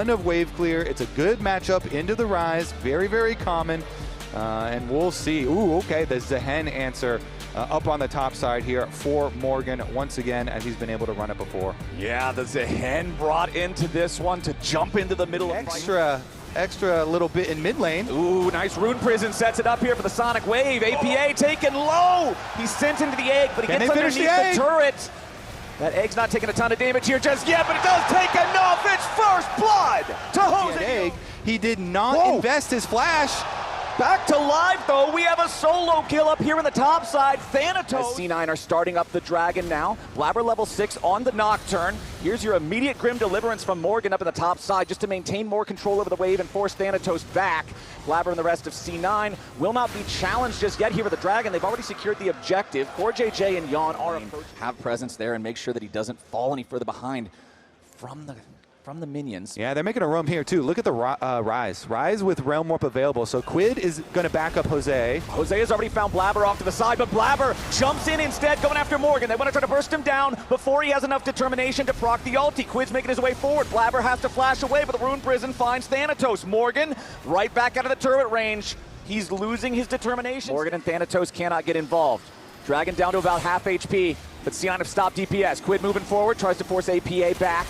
of wave clear. It's a good matchup into the Rise. Very, very common. And we'll see. Ooh, okay, the Zehen answer up on the top side here for Morgan once again, as he's been able to run it before. Yeah, the Zehen brought into this one to jump into the middle. Extra little bit in mid lane. Ooh, nice Rune Prison sets it up here for the Sonic Wave. APA taken low. He's sent into the egg, but he gets underneath the turret. That egg's not taking a ton of damage here just yet, but it does take enough. It's first blood to Josedeodo. He did not invest his flash. Back to live, though. We have a solo kill up here on the top side. Thanatos. C9 are starting up the Dragon now. Blabber level 6 on the Nocturne. Here's your immediate Grim Deliverance from Morgan up in the top side just to maintain more control over the wave and force Thanatos back. Blabber and the rest of C9 will not be challenged just yet here with the Dragon. They've already secured the objective. CoreJJ and Yon are have presence there and make sure that he doesn't fall any further behind from the minions. Yeah, they're making a roam here too. Look at the Rise. Rise with Realm Warp available. So Quid is going to back up Jose. Jose has already found Blabber off to the side, but Blabber jumps in instead, going after Morgan. They want to try to burst him down before he has enough determination to proc the ulti. Quid's making his way forward. Blabber has to flash away, but the Rune Prison finds Thanatos. Morgan right back out of the turret range. He's losing his determination. Morgan and Thanatos cannot get involved. Dragon down to about half HP, but C9 have stopped DPS. Quid moving forward, tries to force APA back.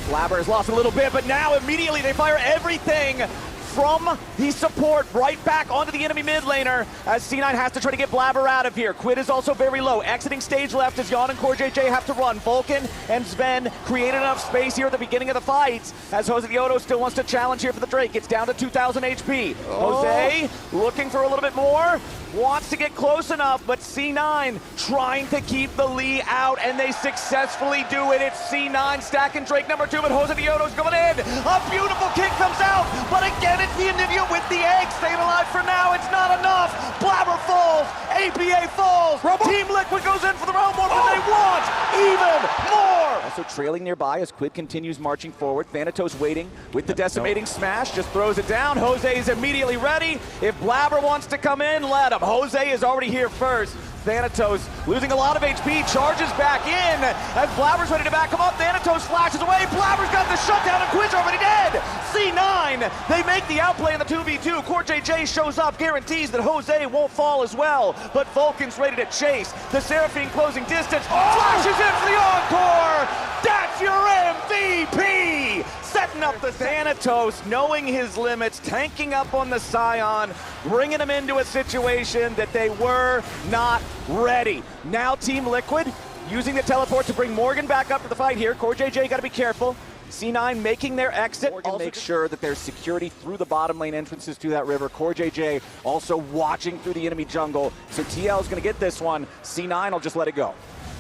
Blabber has lost a little bit, but now immediately they fire everything from the support right back onto the enemy mid laner as C9 has to try to get Blabber out of here. Quid is also very low. Exiting stage left as Yon and CoreJJ have to run. Vulcan and Sven created enough space here at the beginning of the fights as Josedeodo still wants to challenge here for the Drake. It's down to 2,000 HP. Jose looking for a little bit more. Wants to get close enough, but C9 trying to keep the Lee out, and they successfully do it. It's C9 stacking Drake number 2, but Josedeodo's going in. A beautiful kick comes out, but again, it's the Anivia with the egg. Staying alive for now, it's not enough. Blabber falls, APA falls. Team Liquid goes in for the round one, but they want even more. Also trailing nearby as Quid continues marching forward. Thanatos waiting with the decimating smash, just throws it down. Jose is immediately ready. If Blabber wants to come in, let him. Jose is already here first. Thanatos losing a lot of HP, charges back in as Blabber's ready to back him up. Thanatos flashes away. Blabber's got the shutdown and Quid's already dead. C9, they make the outplay in the 2v2. CoreJJ shows up, guarantees that Jose won't fall as well, but Vulcan's ready to chase. The Seraphine closing distance, flashes in for the encore. That's your MVP. Setting up the Thanatos, knowing his limits, tanking up on the Scion, bringing him into a situation that they were not ready. Now Team Liquid using the teleport to bring Morgan back up to the fight here. CoreJJ got to be careful. C9 making their exit. Morgan makes sure that there's security through the bottom lane entrances to that river. CoreJJ also watching through the enemy jungle. So TL is going to get this one. C9 will just let it go.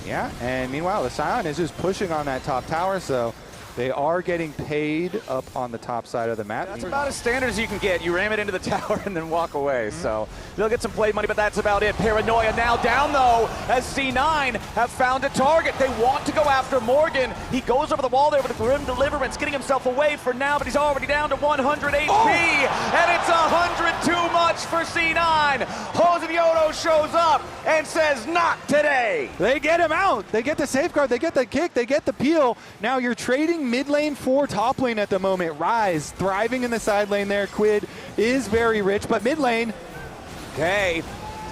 Yeah, and meanwhile, the Scion is just pushing on that top tower, so they are getting paid up on the top side of the map. That's about as standard as you can get. You ram it into the tower and then walk away. So they'll get some play money, but that's about it. Paranoia now down, though, as C9 have found a target. They want to go after Morgan. He goes over the wall there with a Grim Deliverance, getting himself away for now, but he's already down to 100 HP. And it's 100 too much for C9. Josedeodo shows up and says, not today. They get him out. They get the safeguard. They get the kick. They get the peel. Now you're trading mid lane for top lane at the moment. Rise thriving in the side lane there. Quid is very rich, but mid lane. Okay,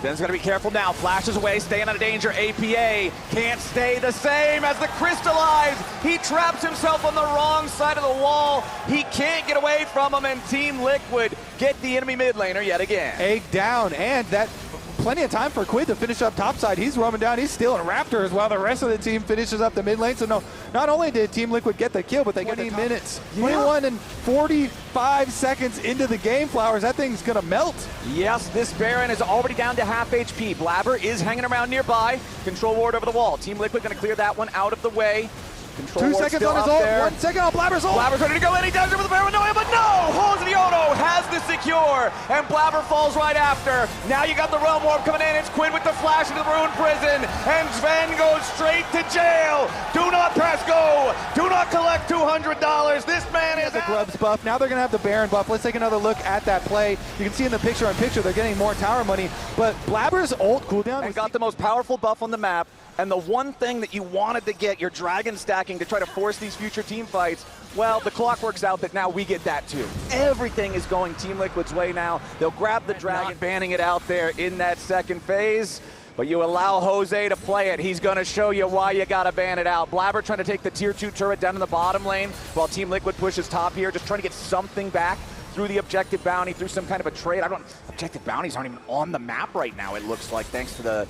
Sven's gonna be careful now. Flashes away, staying out of danger. APA can't stay the same as the crystallize. He traps himself on the wrong side of the wall. He can't get away from him, and Team Liquid get the enemy mid laner yet again. Egg down, and that plenty of time for Quid to finish up topside. He's roaming down. He's stealing Raptors while the rest of the team finishes up the mid lane. So no, not only did Team Liquid get the kill, but they get 20 minutes. 21 and 45 seconds into the game, Flowers. That thing's going to melt. Yes, this Baron is already down to half HP. Blabber is hanging around nearby. Control ward over the wall. Team Liquid going to clear that one out of the way. Control 2 seconds on his ult, 1 second on Blabber's ult. Blabber's ready to go in, he does it with the Paranoia, but no! Josedeodo has the secure, and Blabber falls right after. Now you got the Realm Warp coming in, it's Quid with the flash into the Rune Prison, and Sven goes straight to jail. Do not press go, do not collect $200. This man is the Grubs buff. Now they're going to have the Baron buff. Let's take another look at that play. You can see in the picture-on-picture they're getting more tower money, but Blabber's ult cooldown and got the most powerful buff on the map. and the one thing that you wanted to get, your dragon stacking to try to force these future team fights, well, the clock works out that now we get that too. Everything is going Team Liquid's way now. They'll grab the dragon, not banning it out there in that second phase. But you allow Jose to play it. He's going to show you why you got to ban it out. Blabber trying to take the tier 2 turret down in the bottom lane while Team Liquid pushes top here, just trying to get something back through the objective bounty, through some kind of a trade. Objective bounties aren't even on the map right now, it looks like, thanks to the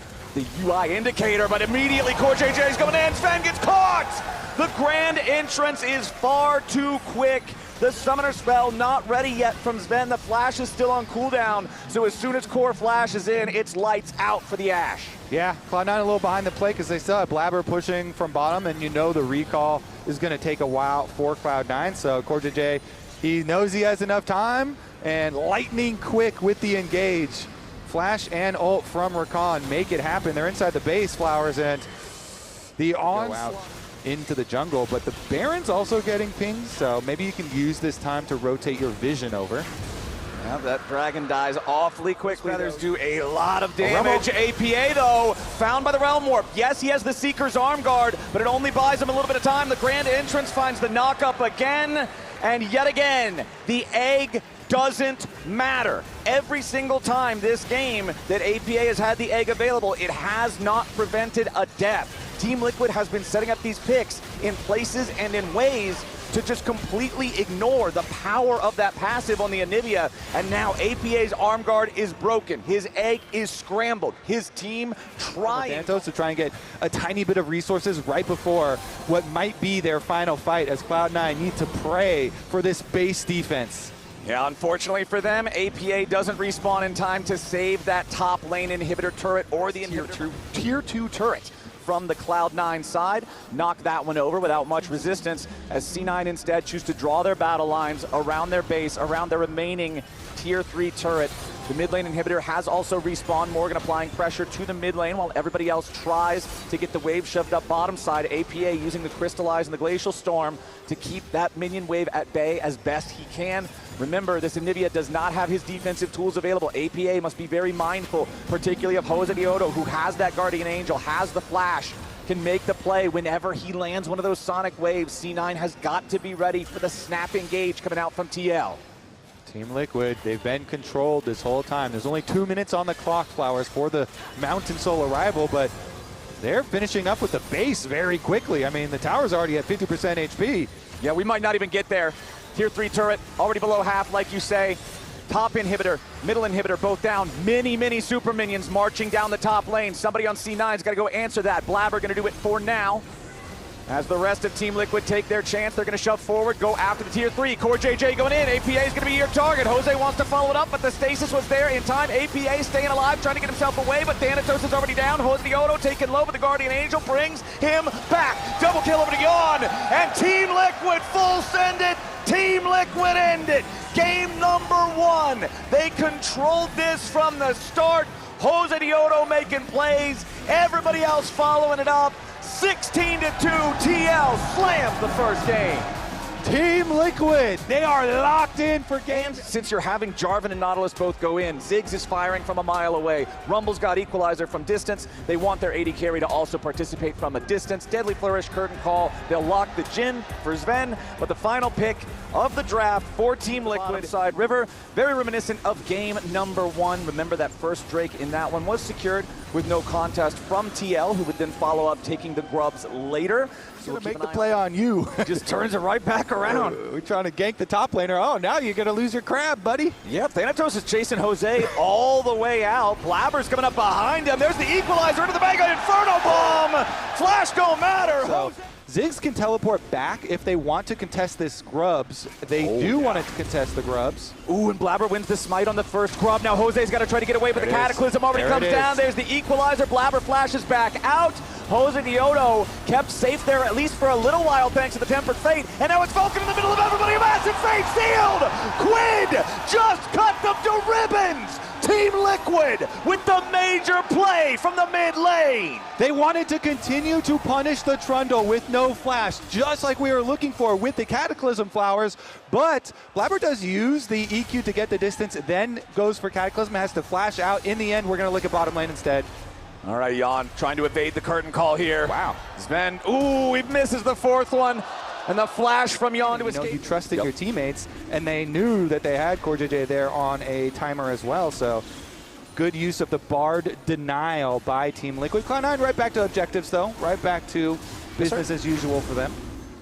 UI indicator, but immediately CoreJJ is going in. Sven gets caught! The grand entrance is far too quick. The summoner spell not ready yet from Sven. The flash is still on cooldown, so as soon as Core flashes in, it's lights out for the Ashe. Yeah, Cloud9 a little behind the play because they still have Blabber pushing from bottom, and you know the recall is going to take a while for Cloud9, so CoreJJ, he knows he has enough time, and lightning quick with the engage. Flash and ult from Rakan make it happen. They're inside the base, Flowers, and the onslaught into the jungle, but the Baron's also getting pinged, so maybe you can use this time to rotate your vision over. Yeah, that dragon dies awfully quickly. Feathers do a lot of damage. APA, though, found by the Realm Warp. Yes, he has the Seeker's Arm Guard, but it only buys him a little bit of time. The Grand Entrance finds the knock-up again, and yet again, the egg doesn't matter. Every single time this game that APA has had the egg available, it has not prevented a death. Team Liquid has been setting up these picks in places and in ways to just completely ignore the power of that passive on the Anivia, and now APA's arm guard is broken. His egg is scrambled. His team trying to try and get a tiny bit of resources right before what might be their final fight, as Cloud9 need to pray for this base defense. Yeah, unfortunately for them, APA doesn't respawn in time to save that top lane inhibitor turret or the tier 2 turret from the Cloud9 side. Knock that one over without much resistance, as C9 instead choose to draw their battle lines around their base, around their remaining tier 3 turret. The mid lane inhibitor has also respawned. Morgan applying pressure to the mid lane while everybody else tries to get the wave shoved up bottom side. APA using the Crystallize and the Glacial Storm to keep that minion wave at bay as best he can. Remember, this Anivia does not have his defensive tools available. APA must be very mindful, particularly of Josedeodo, who has that Guardian Angel, has the flash, can make the play whenever he lands one of those sonic waves. C9 has got to be ready for the snap engage coming out from TL. Team Liquid, they've been controlled this whole time. There's only 2 minutes on the clock, Flowers, for the Mountain Soul arrival, but they're finishing up with the base very quickly. I mean, the tower's already at 50% HP. Yeah, we might not even get there. Tier 3 turret, already below half, like you say. Top inhibitor, middle inhibitor, both down. Many super minions marching down the top lane. Somebody on C9's got to go answer that. Blabber going to do it for now. As the rest of Team Liquid take their chance, they're going to shove forward, go after the tier 3. CoreJJ going in. APA is going to be your target. Jose wants to follow it up, but the stasis was there in time. APA staying alive, trying to get himself away, but Thanatos is already down. Josedeodo taken low, but the Guardian Angel brings him back. Double kill over to Yawn, and Team Liquid full send it. Team Liquid ended. Game number 1. They controlled this from the start. Josedeodo making plays. Everybody else following it up. 16-2, TL slams the first game. Team Liquid, they are locked in for games. Since you're having Jarvan and Nautilus both go in, Ziggs is firing from a mile away. Rumble's got Equalizer from distance. They want their AD carry to also participate from a distance. Deadly Flourish, Curtain Call. They'll lock the Jhin for Sven, but the final pick of the draft for Team Liquid side River, very reminiscent of game number 1. Remember that first Drake in that one was secured with no contest from TL, who would then follow up taking the grubs later. So make the play on you. Just turns it right back around. We're trying to gank the top laner. Oh, now you're going to lose your crab, buddy. Yep, Thanatos is chasing Jose all the way out. Blabber's coming up behind him. There's the Equalizer into the bag. Inferno Bomb. Flash don't matter. So, Ziggs can teleport back if they want to contest this grubs. They do want to contest the grubs. Ooh, and Blabber wins the smite on the first grub. Now Jose's got to try to get away, but the Cataclysm already comes down. There's the Equalizer. Blabber flashes back out. Josedeodo kept safe there at least for a little while thanks to the Tempered Fate. And now it's Vulcan in the middle of everybody. A massive Fate sealed. Quid just cut them to ribbons. Team Liquid with the major play from the mid lane. They wanted to continue to punish the Trundle with no flash, just like we were looking for with the Cataclysm Flowers, but Blabber does use the EQ to get the distance, then goes for Cataclysm, has to flash out. In the end, we're going to look at bottom lane instead. All right, Jan trying to evade the curtain call here. Wow. Sven, ooh, he misses the fourth one. And the flash from Jan to escape. You trusted your teammates, and they knew that they had CoreJJ there on a timer as well, so good use of the Bard denial by Team Liquid. Cloud9 right back to objectives, though. Right back to business as usual for them.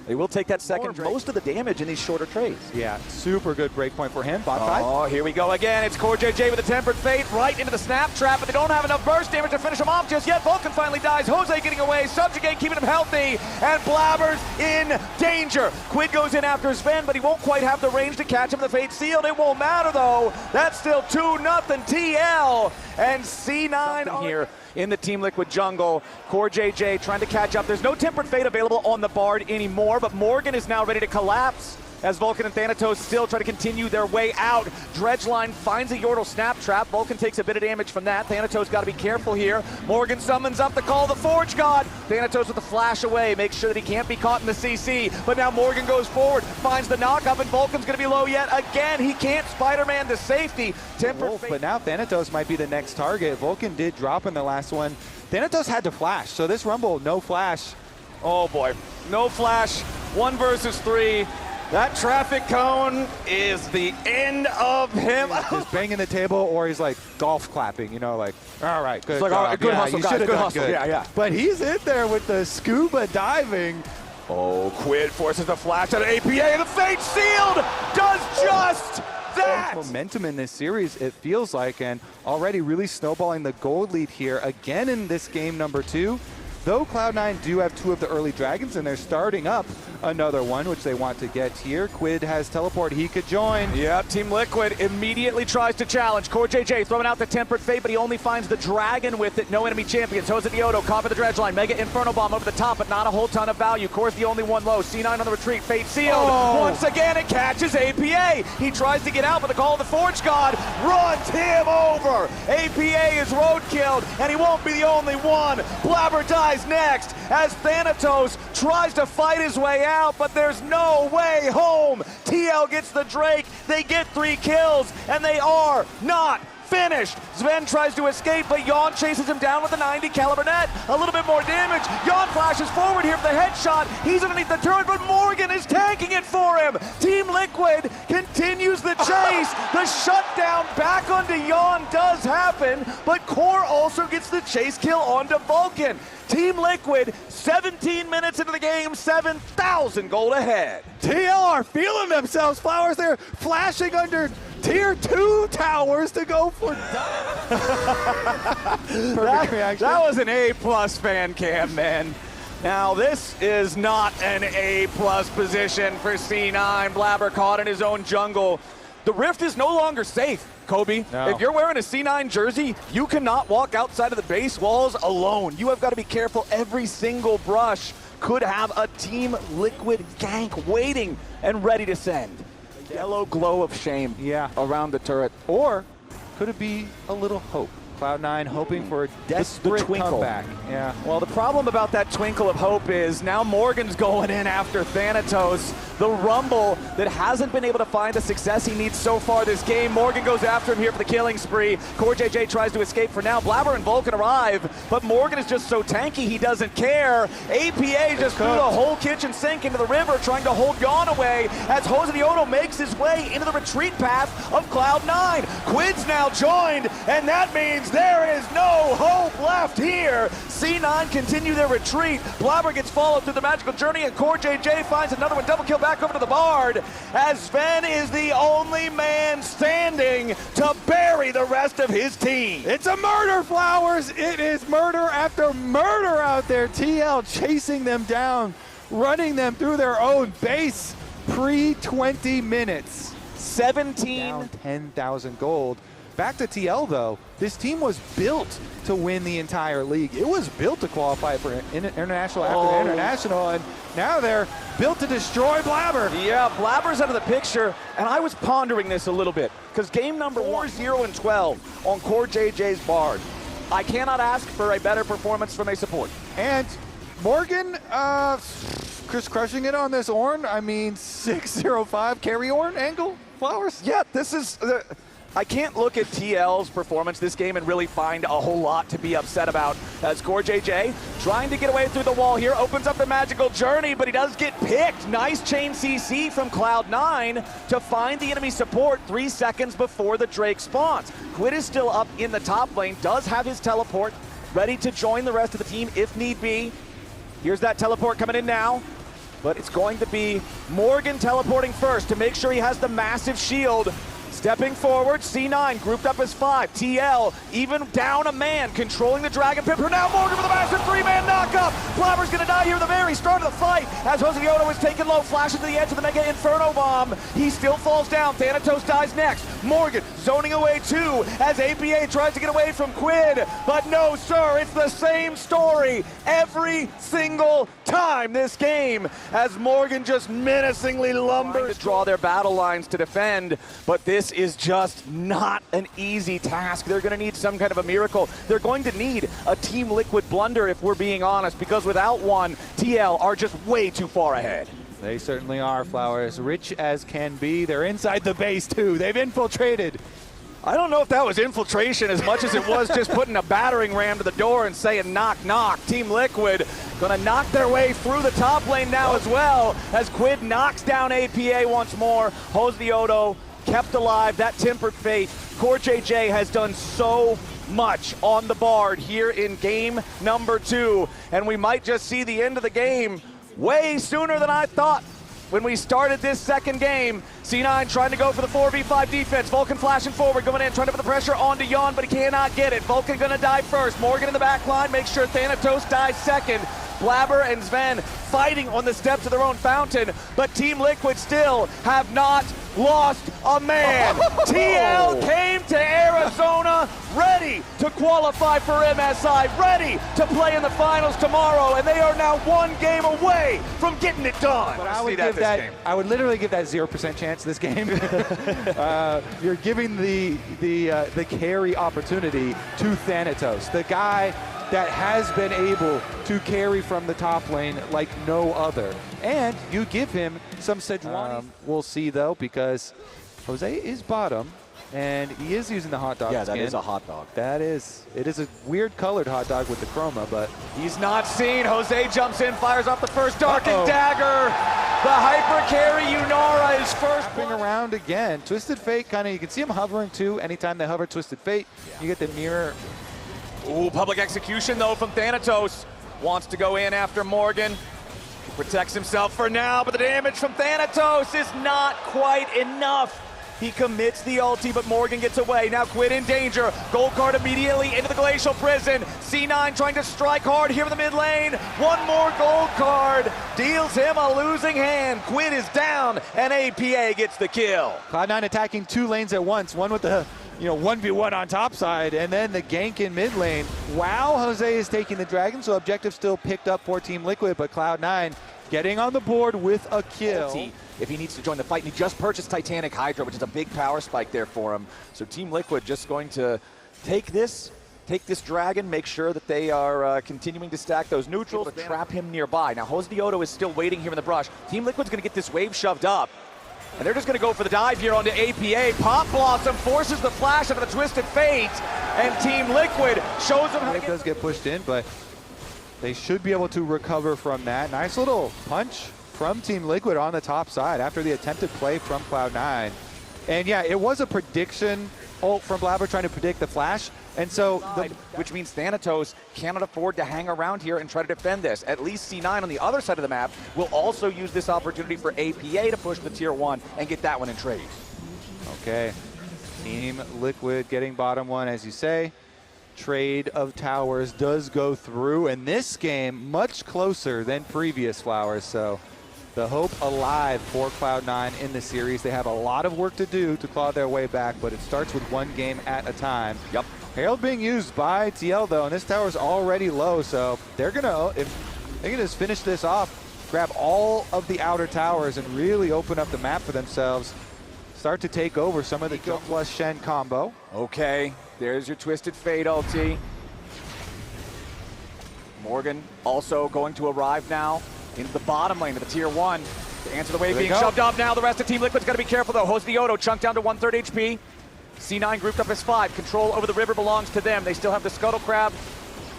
They will take that second most of the damage in these shorter trades. Yeah, super good breakpoint for him. Bot 5. Oh, here we go again. It's CoreJJ with a tempered fate right into the snap trap, but they don't have enough burst damage to finish him off just yet. Vulcan finally dies. Jose getting away. Subjugate keeping him healthy, and Blabber's in danger. Quid goes in after Sven, but he won't quite have the range to catch him. The fate sealed. It won't matter though. That's still 2-0 TL, and C9 here in the Team Liquid jungle. CoreJJ trying to catch up. There's no Tempered Fate available on the Bard anymore, but Morgan is now ready to collapse as Vulcan and Thanatos still try to continue their way out. Dredgeline finds a Yordle snap trap. Vulcan takes a bit of damage from that. Thanatos got to be careful here. Morgan summons up the call of the Forge God. Thanatos with the flash away, makes sure that he can't be caught in the CC. But now Morgan goes forward, finds the knock-up, and Vulcan's going to be low yet again. He can't Spider-Man to safety. But now Thanatos might be the next target. Vulcan did drop in the last one. Thanatos had to flash, so this Rumble, no flash. Oh boy, no flash, 1 versus 3. That traffic cone is the end of him. He's banging the table, or he's like golf clapping, you know, like, all right, good. It's like, all right, good hustle, guys, good hustle. Good. Yeah. But he's in there with the scuba diving. Oh, Quid forces a flash out of APA, and the fate sealed does just that. Momentum in this series, it feels like, and already really snowballing the gold lead here again in this game number 2. Though Cloud9 do have 2 of the early dragons, and they're starting up another one, which they want to get here. Quid has teleport, he could join. Yep, Team Liquid immediately tries to challenge. CoreJJ throwing out the Tempered Fate, but he only finds the dragon with it. No enemy champions. Josedeodo caught by the Dredgeline. Mega Inferno Bomb over the top, but not a whole ton of value. Core's the only one low. C9 on the retreat. Fate sealed. Once again, it catches APA. He tries to get out, but the call of the Forge God runs him over. APA is roadkilled, and he won't be the only one. Blabber dies next as Thanatos tries to fight his way out, but there's no way home. TL gets the Drake, they get 3 kills, and they are not finished. Sven tries to escape, but Jan chases him down with a 90 caliber net. A little bit more damage. Jan flashes forward here for the headshot. He's underneath the turret, but Morgan is tanking it for him. Team Liquid continues the chase. The shutdown back onto Jan does happen, but Core also gets the chase kill onto Vulcan. Team Liquid, 17 minutes into the game, 7,000 gold ahead. TL are feeling themselves. Flowers there flashing under tier 2 towers to go for perfect reaction. That was an A+ fan cam, man. Now this is not an A+ position for C9. Blabber caught in his own jungle. The Rift is no longer safe, Kobe. No. If you're wearing a C9 jersey, you cannot walk outside of the base walls alone. You have got to be careful. Every single brush could have a Team Liquid gank waiting and ready to send. Yellow glow of shame around the turret. Or could it be a little hope? Cloud9 hoping for a desperate comeback. Yeah. Well, the problem about that twinkle of hope is now Morgan's going in after Thanatos. The Rumble that hasn't been able to find the success he needs so far this game. Morgan goes after him here for the killing spree. CoreJJ tries to escape for now. Blabber and Vulcan arrive, but Morgan is just so tanky he doesn't care. APA just threw the whole kitchen sink into the river trying to hold Jan away as Josedeodo makes his way into the retreat path of Cloud9. Quid's now joined, and that means there is no hope left here. C9 continue their retreat. Blabber gets followed through the magical journey, and CoreJJ finds another one. Double kill back over to the Bard, as Sven is the only man standing to bury the rest of his team. It's a murder, Flowers. It is murder after murder out there. TL chasing them down, running them through their own base. Pre-20 minutes. 17. Down 10,000 gold. Back to TL, though. This team was built to win the entire league. It was built to qualify for international after international, and now they're built to destroy Blabber. Yeah, Blabber's out of the picture, and I was pondering this a little bit, because game number 4, 0 and 12 on CoreJJ's Bard. I cannot ask for a better performance from a support. And Morgan, Chris crushing it on this Ornn. I mean, 605 carry Ornn angle, Flowers? Yeah, this is... I can't look at TL's performance this game and really find a whole lot to be upset about. as CoreJJ trying to get away through the wall here, opens up the magical journey, but he does get picked. Nice chain CC from Cloud9 to find the enemy support 3 seconds before the Drake spawns. Quid is still up in the top lane, does have his teleport, ready to join the rest of the team if need be. Here's that teleport coming in now, but it's going to be Morgan teleporting first to make sure he has the massive shield. Stepping forward, C9 grouped up as 5. TL even down a man, controlling the Dragon Pimper. Now Morgan with a massive 3-man knockup. Blabber's gonna die here at the very start of the fight as Josedeodo is taken low, flashes to the edge of the Mega Inferno Bomb. He still falls down. Thanatos dies next. Morgan zoning away too as APA tries to get away from Quid. But no, sir, it's the same story every single time this game as Morgan just menacingly lumbers to draw their battle lines to defend. But this is just not an easy task. They're going to need some kind of a miracle. They're going to need a Team Liquid blunder if we're being honest, because without one, TL are just way too far ahead. They certainly are, Flowers. Rich as can be. They're inside the base too. They've infiltrated. I don't know if that was infiltration as much as it was just putting a battering ram to the door and saying knock, knock. Team Liquid gonna knock their way through the top lane now as well as Quid knocks down APA once more. Josedeodo kept alive, that tempered fate. CoreJJ has done so much on the Bard here in game number 2, and we might just see the end of the game way sooner than I thought. When we started this second game, C9 trying to go for the 4v5 defense. Vulcan flashing forward, going in, trying to put the pressure onto Yon, but he cannot get it. Vulcan gonna die first. Morgan in the back line, make sure Thanatos dies second. Blabber and Sven fighting on the steps of their own fountain, but Team Liquid still have not lost a man. TL came to Arizona ready to qualify for MSI, ready to play in the finals tomorrow, and they are now 1 game away from getting it done. But I would literally give that 0% chance this game. You're giving the carry opportunity to Thanatos, the guy that has been able to carry from the top lane like no other. And you give him some Sejuani. We'll see though, because Jose is bottom, and he is using the hot dog Yeah, skin. that is a hot dog. It is a weird colored hot dog with the chroma, but he's not seen. Jose jumps in, fires off the first darkened dagger. The hyper carry Yunara is first. Wrapping around again. Twisted Fate kind of, you can see him hovering too. Anytime they hover Twisted Fate, you get the mirror. Ooh, public execution though from Thanatos. Wants to go in after Morgan. He protects himself for now, but the damage from Thanatos is not quite enough. He commits the ulti, but Morgan gets away. Now Quid in danger. Gold card immediately into the Glacial Prison. C9 trying to strike hard here in the mid lane. One more gold card deals him a losing hand. Quid is down, and APA gets the kill. Cloud9 attacking 2 lanes at once. One with the 1v1 on top side, and then the gank in mid lane. Wow, Jose is taking the Dragon, so objective still picked up for Team Liquid, but Cloud9 getting on the board with a kill. If he needs to join the fight, and he just purchased Titanic Hydra, which is a big power spike there for him. So Team Liquid just going to take this Dragon, make sure that they are continuing to stack those neutrals, but trap him nearby. Now Josedeodo is still waiting here in the brush. Team Liquid's gonna get this wave shoved up, and they're just going to go for the dive here onto APA. Pop Blossom forces the flash of the Twisted Fate, and Team Liquid shows them how to It does get pushed in, but they should be able to recover from that. Nice little punch from Team Liquid on the top side after the attempted play from Cloud9. And yeah, it was a prediction ult from Blabber trying to predict the flash. And so, which means Thanatos cannot afford to hang around here and try to defend this. At least C9 on the other side of the map will also use this opportunity for APA to push the tier 1 and get that one in trade. Okay, Team Liquid getting bottom 1, as you say. Trade of towers does go through, and this game much closer than previous Flowers. So the hope alive for Cloud9 in the series. They have a lot of work to do to claw their way back, but it starts with 1 game at a time. Yep. Herald being used by TL though, and this tower's already low, so they're gonna, if they can just finish this off, grab all of the outer towers and really open up the map for themselves, start to take over some of the Kill plus Shen combo. Okay, there's your Twisted Fate ulti. Morgan also going to arrive now into the bottom lane of the tier 1 to answer the wave being shoved up now. The rest of Team Liquid's got to be careful though. Josedeodo chunked down to 1/3 HP. C9 grouped up as 5. Control over the river belongs to them. They still have the Scuttle Crab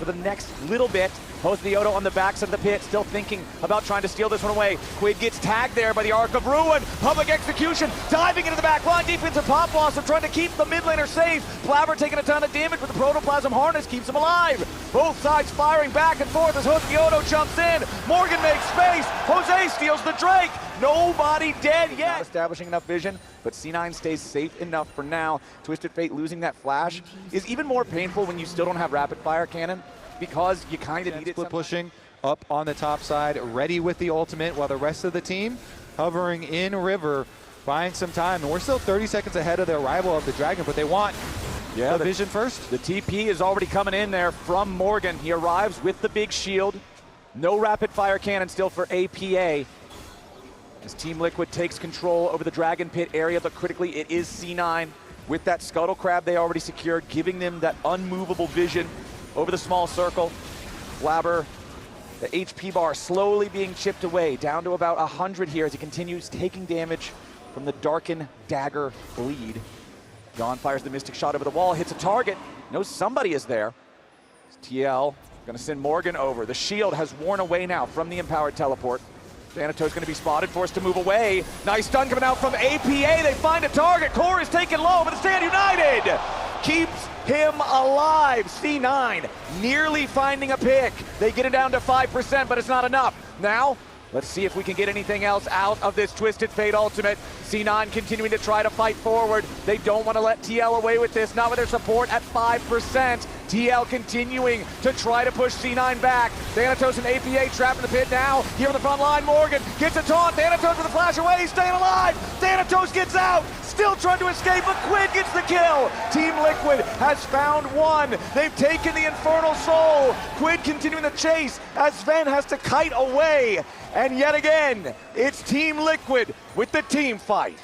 for the next little bit. Josedeodo on the backside of the pit, still thinking about trying to steal this one away. Quid gets tagged there by the Arc of Ruin. Public execution, diving into the back line. Defensive pop blossom, trying to keep the mid laner safe. Blabber taking a ton of damage, but the protoplasm harness keeps him alive. Both sides firing back and forth as Josedeodo jumps in. Morgan makes space. Jose steals the Drake. Nobody dead yet. Not establishing enough vision, but C9 stays safe enough for now. Twisted Fate losing that flash is even more painful when you still don't have rapid fire cannon, because you kind of need it. Split pushing up on the top side, ready with the ultimate, while the rest of the team hovering in river, buying some time. And we're still 30 seconds ahead of the arrival of the Dragon, but they want the vision first. The TP is already coming in there from Morgan. He arrives with the big shield. No rapid fire cannon still for APA. As Team Liquid takes control over the Dragon Pit area, but critically it is C9 with that Scuttle Crab they already secured, giving them that unmovable vision over the small circle. Blabber, the HP bar slowly being chipped away, down to about 100 here as he continues taking damage from the Darken Dagger bleed. Dawn fires the Mystic Shot over the wall, hits a target, knows somebody is there. It's TL gonna send Morgan over. The shield has worn away now from the Empowered Teleport. Thanatos gonna be spotted, forced to move away. Nice stun coming out from APA. They find a target. Core is taken low, but the Stand United keeps him alive. C9 nearly finding a pick. They get it down to 5%, but it's not enough. Now, let's see if we can get anything else out of this Twisted Fate ultimate. C9 continuing to try to fight forward. They don't want to let TL away with this, not with their support at 5%. TL continuing to try to push C9 back. Thanatos and APA trapped in the pit now. Here on the front line, Morgan gets a taunt. Thanatos with a flash away, he's staying alive. Thanatos gets out, still trying to escape, but Quid gets the kill. Team Liquid has found one. They've taken the Infernal Soul. Quid continuing the chase as Sven has to kite away. And yet again, it's Team Liquid with the team fight.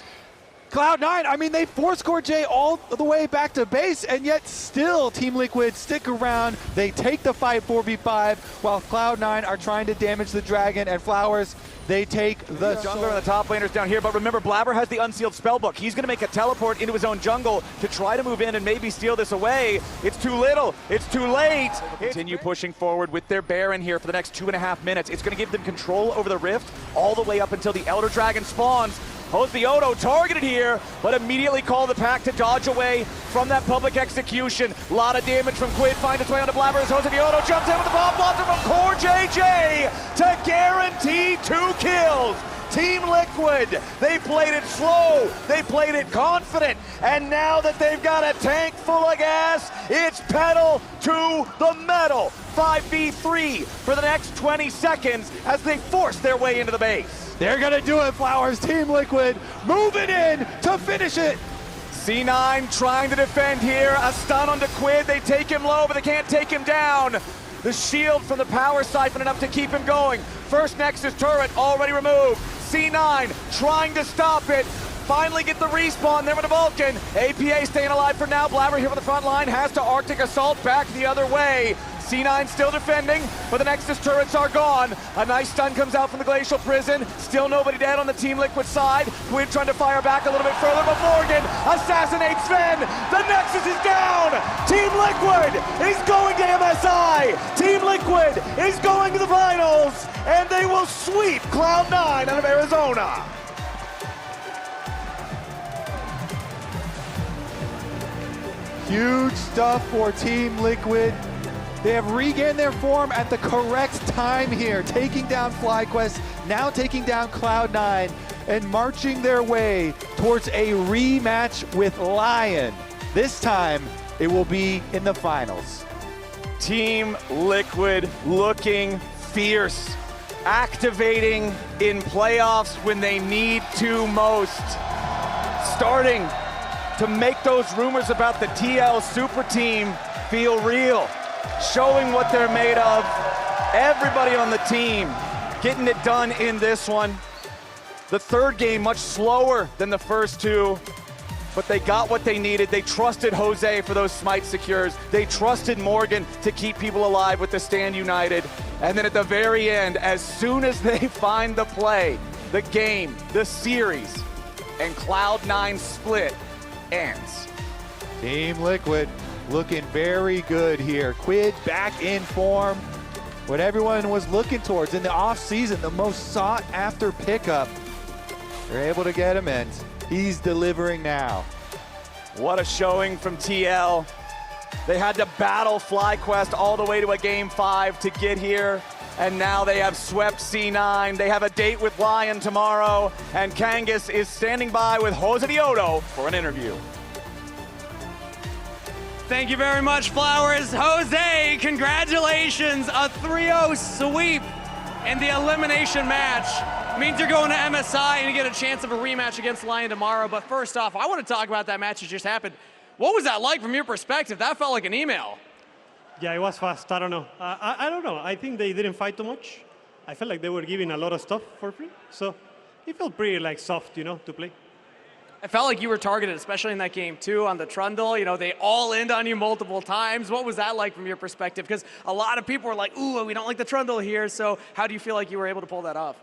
Cloud9, I mean, they force-scored Jay all the way back to base, and yet still Team Liquid stick around. They take the fight 4v5, while Cloud9 are trying to damage the Dragon, and Flowers, they take the jungler and the top laners down here. But remember, Blabber has the unsealed spellbook. He's going to make a teleport into his own jungle to try to move in and maybe steal this away. It's too little. It's too late. Continue pushing forward with their Baron here for the next 2.5 minutes. It's going to give them control over the Rift all the way up until the Elder Dragon spawns. Josedeodo targeted here, but immediately called the pack to dodge away from that public execution. A lot of damage from Quid, finds its way onto Blabber as Josedeodo jumps in with the bomb blossom from Core JJ to guarantee 2 kills. Team Liquid, they played it slow, they played it confident, and now that they've got a tank full of gas, it's pedal to the metal. 5v3 for the next 20 seconds as they force their way into the base. They're gonna do it, Flowers. Team Liquid moving in to finish it. C9 trying to defend here. A stun onto Quid. They take him low, but they can't take him down. The shield from the power siphon enough to keep him going. First Nexus turret already removed. C9 trying to stop it. Finally get the respawn there with the Vulcan. APA staying alive for now. Blabber here on the front line has to Arctic Assault back the other way. C9 still defending, but the Nexus turrets are gone. A nice stun comes out from the Glacial Prison. Still nobody dead on the Team Liquid side. Quid trying to fire back a little bit further, but Morgan assassinates Sven. The Nexus is down. Team Liquid is going to MSI. Team Liquid is going to the finals, and they will sweep Cloud9 out of Arizona. Huge stuff for Team Liquid. They have regained their form at the correct time here, taking down FlyQuest, now taking down Cloud9, and marching their way towards a rematch with Lion. This time, it will be in the finals. Team Liquid looking fierce, activating in playoffs when they need to most, starting to make those rumors about the TL Super Team feel real. Showing what they're made of. Everybody on the team getting it done in this one. The third game much slower than the first two, but they got what they needed. They trusted Jose for those smite secures. They trusted Morgan to keep people alive with the Stand United. And then at the very end, as soon as they find the play, the game, the series, and Cloud9 split ends. Team Liquid looking very good here. Quid back in form. What everyone was looking towards in the offseason, the most sought after pickup. They're able to get him, and he's delivering now. What a showing from TL. They had to battle FlyQuest all the way to a Game 5 to get here, and now they have swept C9. They have a date with Lion tomorrow, and Kangas is standing by with Josedeodo for an interview. Thank you very much, Flowers. Jose, congratulations, a 3-0 sweep in the elimination match. Means you're going to MSI and you get a chance of a rematch against Lion tomorrow. But first off, I want to talk about that match that just happened. What was that like from your perspective? That felt like an email. Yeah, it was fast. I don't know. I don't know. I think they didn't fight too much. I felt like they were giving a lot of stuff for free. So it felt pretty like soft, you know, to play. I felt like you were targeted, especially in that game too, on the Trundle. You know, they all in on you multiple times. What was that like from your perspective? Because a lot of people were like, ooh, we don't like the Trundle here. So how do you feel like you were able to pull that off?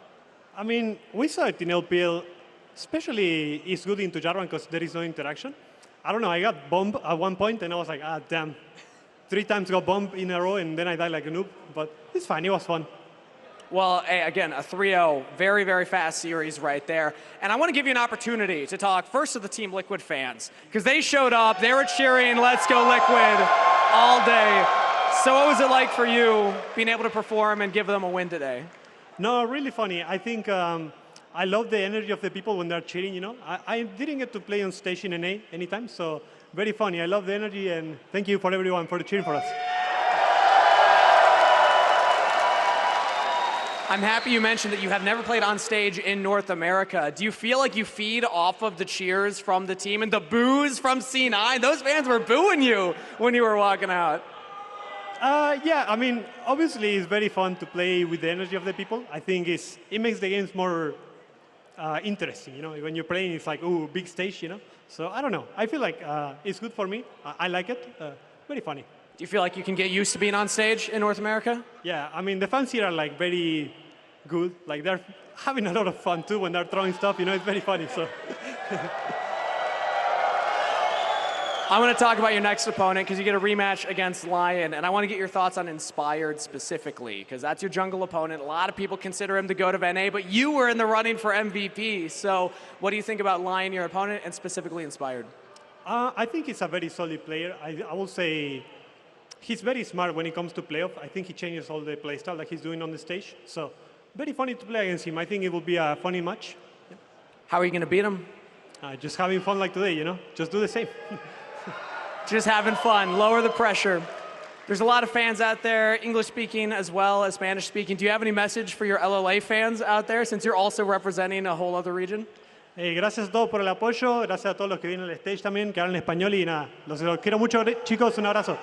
I mean, we saw it in LPL, especially it's good into Jarvan because there is no interaction. I don't know, I got bombed at one point and I was like, ah, damn. 3 times got bombed in a row and then I died like a noob, but it's fine, it was fun. Well, hey, again, a 3-0, very, very fast series right there. And I want to give you an opportunity to talk first to the Team Liquid fans, because they showed up, they were cheering, let's go Liquid, all day. So what was it like for you being able to perform and give them a win today? No, really funny. I think I love the energy of the people when they're cheering, you know. I didn't get to play on stage in NA anytime, so very funny. I love the energy, and thank you for everyone for cheering for us. I'm happy you mentioned that you have never played on stage in North America. Do you feel like you feed off of the cheers from the team and the boos from C9? Those fans were booing you when you were walking out. Yeah, I mean, obviously it's very fun to play with the energy of the people. I think it makes the games more interesting, you know. When you're playing, it's like, ooh, big stage, you know. So I don't know. I feel like it's good for me. I like it. Very funny. Do you feel like you can get used to being on stage in North America? Yeah, I mean, the fans here are like very good. Like they're having a lot of fun too when they're throwing stuff, you know, it's very funny, so. I want to talk about your next opponent because you get a rematch against Lion, and I want to get your thoughts on Inspired specifically because that's your jungle opponent. A lot of people consider him the GOAT of NA, but you were in the running for MVP. So what do you think about Lion, your opponent, and specifically Inspired? I think he's a very solid player. I will say he's very smart when it comes to playoff. I think he changes all the play style that he's doing on the stage. So very funny to play against him. I think it will be a funny match. Yeah. How are you going to beat him? Just having fun like today, you know? Just do the same. Just having fun, lower the pressure. There's a lot of fans out there, English-speaking as well as Spanish-speaking. Do you have any message for your LLA fans out there, since you're also representing a whole other region? Gracias a todos por el apoyo, gracias a todos los que vienen al stage también, que hablan español y nada. Los quiero mucho, chicos, un abrazo.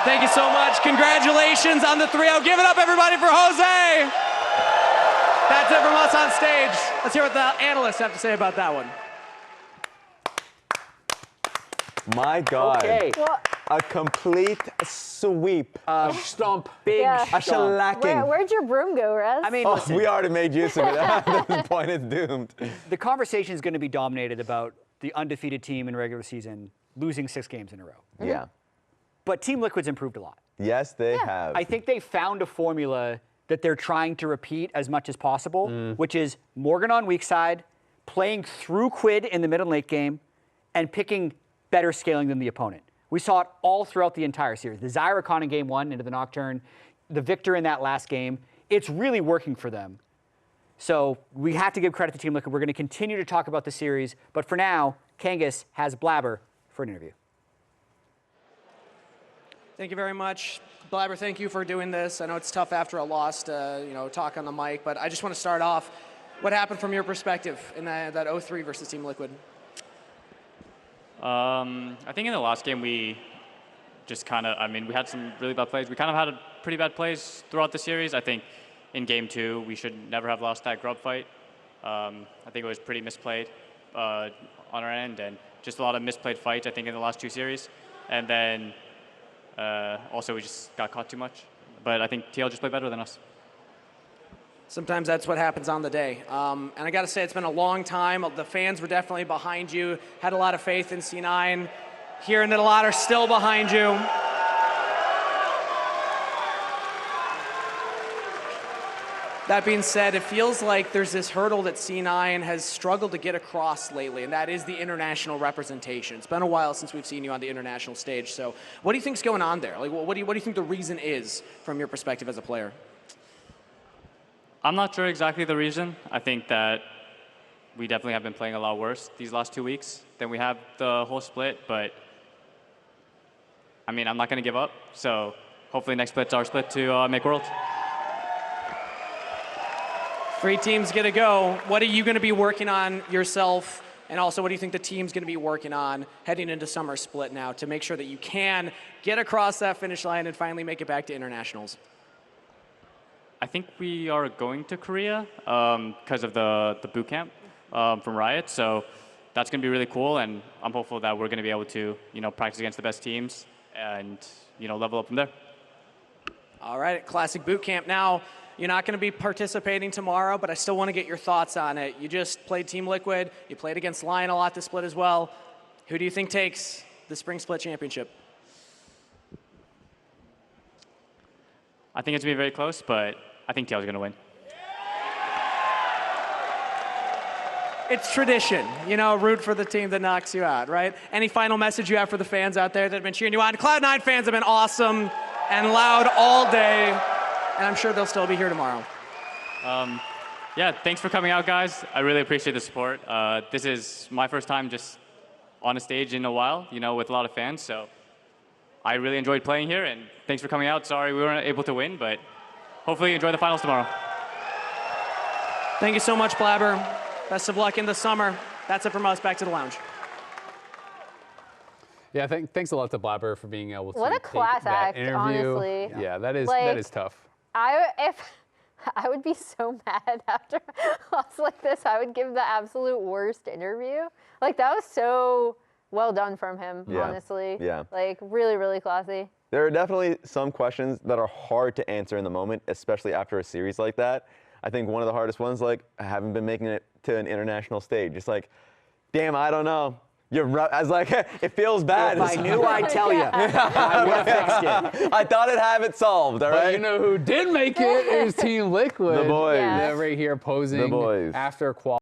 Thank you so much. Congratulations on the 3-0. Give it up, everybody, for Jose. That's it from us on stage. Let's hear what the analysts have to say about that one. My God. Okay. A complete sweep. Stomp. Big Yeah. a shellacking. Where'd your broom go, Rez? I mean, Oh, listen, we already made use of it. At this point, it's doomed. the conversation is going to be dominated about the undefeated team in regular season losing 6 games in a row. Yeah. But Team Liquid's improved a lot. Yes, they have. I think they found a formula that they're trying to repeat as much as possible, which is Morgan on weak side, playing through Quid in the mid and late game, and picking better scaling than the opponent. We saw it all throughout the entire series. The Zyracon in game 1 into the Nocturne, the Victor in that last game. It's really working for them. So we have to give credit to Team Liquid. We're going to continue to talk about the series, but for now, Kangas has Blabber for an interview. Thank you very much. Blabber, thank you for doing this. I know it's tough after a loss to talk on the mic, but I just want to start off. What happened from your perspective in that 0-3 versus Team Liquid? I think in the last game we just kind of, we had some really bad plays. We kind of had pretty bad plays throughout the series. I think in game 2 we should never have lost that grub fight. I think it was pretty misplayed on our end and just a lot of misplayed fights, I think, in the last 2 series. And then also we just got caught too much. But I think TL just played better than us. Sometimes that's what happens on the day. And I got to say, it's been a long time. The fans were definitely behind you, had a lot of faith in C9. Hearing that a lot are still behind you. That being said, it feels like there's this hurdle that C9 has struggled to get across lately, and that is the international representation. It's been a while since we've seen you on the international stage, so what do you think's going on there? Like, what do you think the reason is from your perspective as a player? I'm not sure exactly the reason. I think that we definitely have been playing a lot worse these last 2 weeks than we have the whole split, but I mean, I'm not going to give up, so hopefully next split's our split to make Worlds. 3 teams get to go. What are you going to be working on yourself? And also, what do you think the team's going to be working on heading into summer split now to make sure that you can get across that finish line and finally make it back to internationals? I think we are going to Korea because of the boot camp from Riot. So that's going to be really cool. And I'm hopeful that we're going to be able to, practice against the best teams and, level up from there. All right, Classic Boot Camp now. You're not going to be participating tomorrow, but I still want to get your thoughts on it. You just played Team Liquid. You played against Lion a lot this split as well. Who do you think takes the Spring Split Championship? I think it's going to be very close, but I think TL is going to win. It's tradition, root for the team that knocks you out, right? Any final message you have for the fans out there that have been cheering you on? Cloud9 fans have been awesome and loud all day. And I'm sure they'll still be here tomorrow. Yeah, thanks for coming out, guys. I really appreciate the support. This is my first time just on a stage in a while, with a lot of fans. So I really enjoyed playing here, and thanks for coming out. Sorry we weren't able to win, but hopefully you enjoy the finals tomorrow. Thank you so much, Blabber. Best of luck in the summer. That's it from us. Back to the lounge. Yeah, thanks a lot to Blabber for being able to what a take class that act, interview. honestly. Yeah, that is tough. I would be so mad after a loss like this. I would give the absolute worst interview. Like, that was so well done from him, honestly. Yeah. Like, really, really classy. There are definitely some questions that are hard to answer in the moment, especially after a series like that. I think one of the hardest ones, I haven't been making it to an international stage. It's like, damn, I don't know. I was like, it feels bad. If I knew, I'd tell you. I would have fixed it. I thought I'd have it solved, all right? But you know who did make it is Team Liquid. The boys. They're right here posing The boys. after qual.